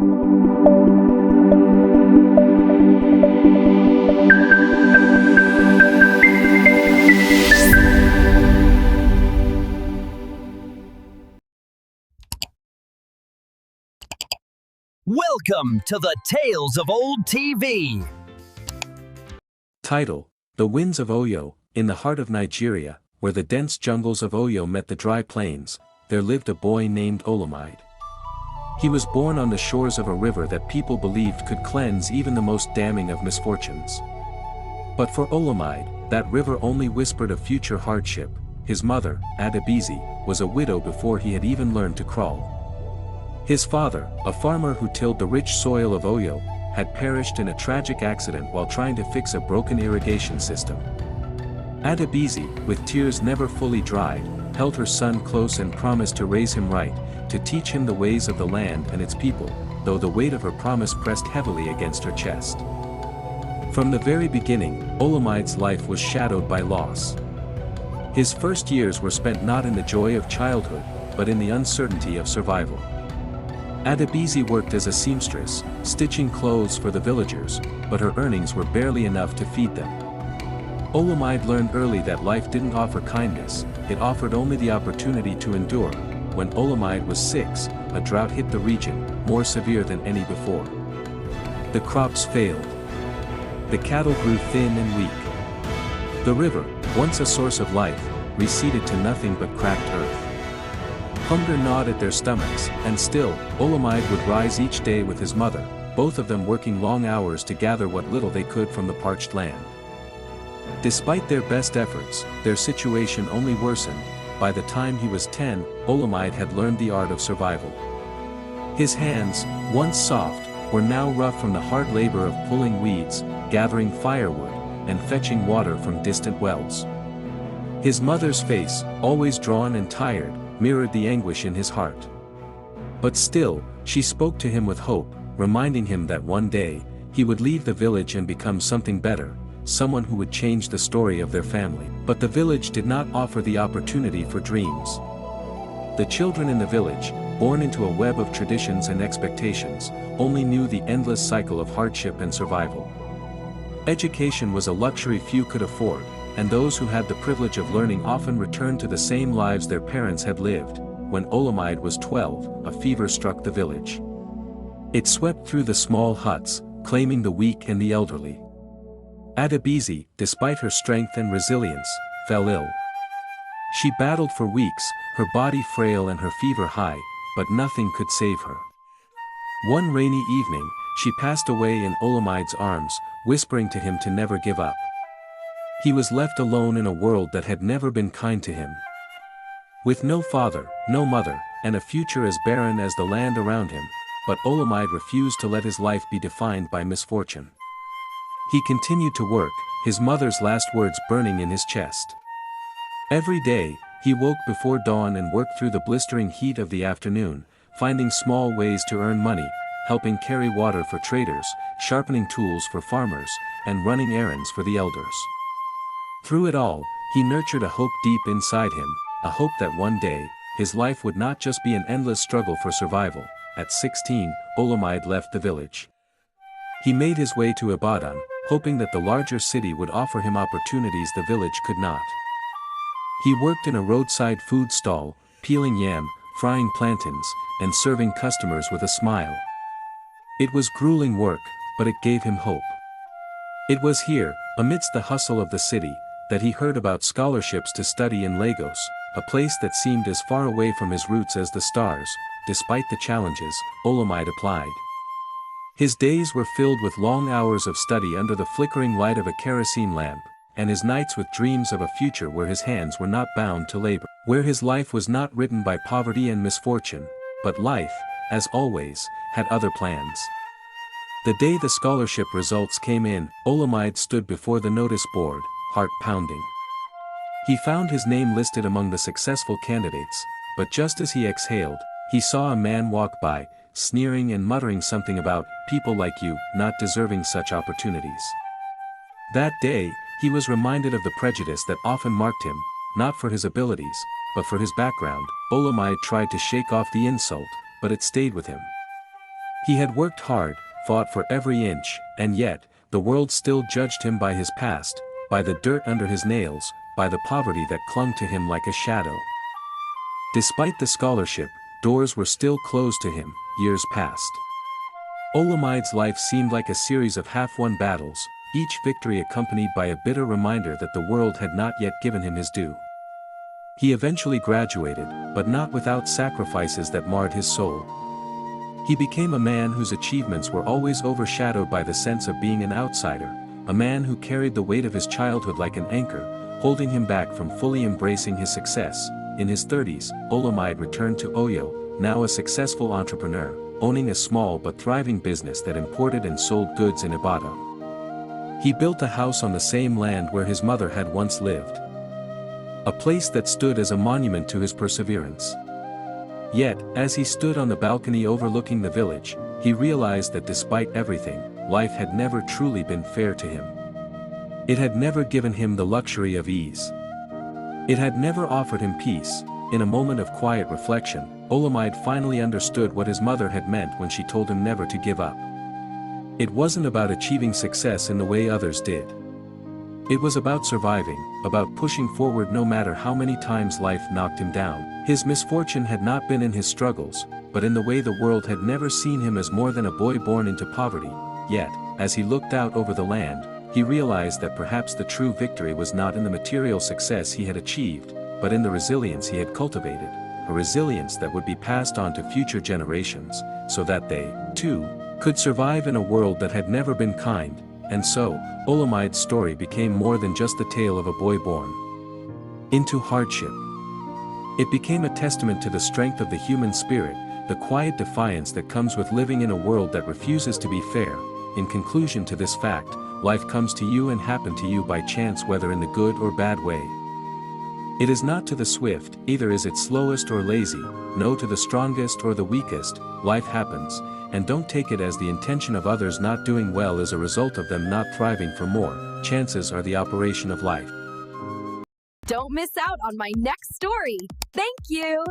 Welcome to the Tales of Old TV. Title: The Winds of Oyo. In the heart of Nigeria, where the dense jungles of Oyo met the dry plains, there lived a boy named Olamide. He was born on the shores of a river that people believed could cleanse even the most damning of misfortunes. But for Olamide, that river only whispered of future hardship. His mother, Adebisi, was a widow before he had even learned to crawl. His father, a farmer who tilled the rich soil of Oyo, had perished in a tragic accident while trying to fix a broken irrigation system. Adebisi, with tears never fully dried, held her son close and promised to raise him right, to teach him the ways of the land and its people, though the weight of her promise pressed heavily against her chest. From the very beginning, Olamide's life was shadowed by loss. His first years were spent not in the joy of childhood, but in the uncertainty of survival. Adebisi worked as a seamstress, stitching clothes for the villagers, but her earnings were barely enough to feed them. Olamide learned early that life didn't offer kindness, it offered only the opportunity to endure. When Olamide was 6, a drought hit the region, more severe than any before. The crops failed. The cattle grew thin and weak. The river, once a source of life, receded to nothing but cracked earth. Hunger gnawed at their stomachs, and still, Olamide would rise each day with his mother, both of them working long hours to gather what little they could from the parched land. Despite their best efforts, their situation only worsened. By the time he was 10, Olamide had learned the art of survival. His hands, once soft, were now rough from the hard labor of pulling weeds, gathering firewood, and fetching water from distant wells. His mother's face, always drawn and tired, mirrored the anguish in his heart. But still, she spoke to him with hope, reminding him that one day, he would leave the village and become something better, someone who would change the story of their family. But the village did not offer the opportunity for dreams. The children in the village, born into a web of traditions and expectations, only knew the endless cycle of hardship and survival. Education was a luxury few could afford, and those who had the privilege of learning often returned to the same lives their parents had lived. When Olamide was 12, a fever struck the village. It swept through the small huts, claiming the weak and the elderly. Adebisi, despite her strength and resilience, fell ill. She battled for weeks, her body frail and her fever high, but nothing could save her. One rainy evening, she passed away in Olamide's arms, whispering to him to never give up. He was left alone in a world that had never been kind to him. With no father, no mother, and a future as barren as the land around him, but Olamide refused to let his life be defined by misfortune. He continued to work, his mother's last words burning in his chest. Every day, he woke before dawn and worked through the blistering heat of the afternoon, finding small ways to earn money, helping carry water for traders, sharpening tools for farmers, and running errands for the elders. Through it all, he nurtured a hope deep inside him, a hope that one day, his life would not just be an endless struggle for survival. At 16, Olamide left the village. He made his way to Ibadan, hoping that the larger city would offer him opportunities the village could not. He worked in a roadside food stall, peeling yam, frying plantains, and serving customers with a smile. It was grueling work, but it gave him hope. It was here, amidst the hustle of the city, that he heard about scholarships to study in Lagos, a place that seemed as far away from his roots as the stars. Despite the challenges, Olamide applied. His days were filled with long hours of study under the flickering light of a kerosene lamp, and his nights with dreams of a future where his hands were not bound to labor, where his life was not written by poverty and misfortune, but life, as always, had other plans. The day the scholarship results came in, Olamide stood before the notice board, heart pounding. He found his name listed among the successful candidates, but just as he exhaled, he saw a man walk by, sneering and muttering something about people like you not deserving such opportunities. That day, he was reminded of the prejudice that often marked him, not for his abilities, but for his background. Olamide tried to shake off the insult, but it stayed with him. He had worked hard, fought for every inch, and yet, the world still judged him by his past, by the dirt under his nails, by the poverty that clung to him like a shadow. Despite the scholarship, doors were still closed to him. Years passed. Olamide's life seemed like a series of half-won battles, each victory accompanied by a bitter reminder that the world had not yet given him his due. He eventually graduated, but not without sacrifices that marred his soul. He became a man whose achievements were always overshadowed by the sense of being an outsider, a man who carried the weight of his childhood like an anchor, holding him back from fully embracing his success. In his 30s, Olamide returned to Oyo, now a successful entrepreneur, owning a small but thriving business that imported and sold goods in Ibadan. He built a house on the same land where his mother had once lived. A place that stood as a monument to his perseverance. Yet, as he stood on the balcony overlooking the village, he realized that despite everything, life had never truly been fair to him. It had never given him the luxury of ease. It had never offered him peace. In a moment of quiet reflection, Olamide finally understood what his mother had meant when she told him never to give up. It wasn't about achieving success in the way others did. It was about surviving, about pushing forward no matter how many times life knocked him down. His misfortune had not been in his struggles, but in the way the world had never seen him as more than a boy born into poverty. Yet, as he looked out over the land, he realized that perhaps the true victory was not in the material success he had achieved, but in the resilience he had cultivated, a resilience that would be passed on to future generations, so that they, too, could survive in a world that had never been kind. And so, Olamide's story became more than just the tale of a boy born into hardship. It became a testament to the strength of the human spirit, the quiet defiance that comes with living in a world that refuses to be fair. In conclusion to this fact, life comes to you and happen to you by chance, whether in the good or bad way. It is not to the swift, either is it slowest or lazy, no to the strongest or the weakest. Life happens, and don't take it as the intention of others not doing well as a result of them not thriving for more. Chances are the operation of life. Don't miss out on my next story. Thank you.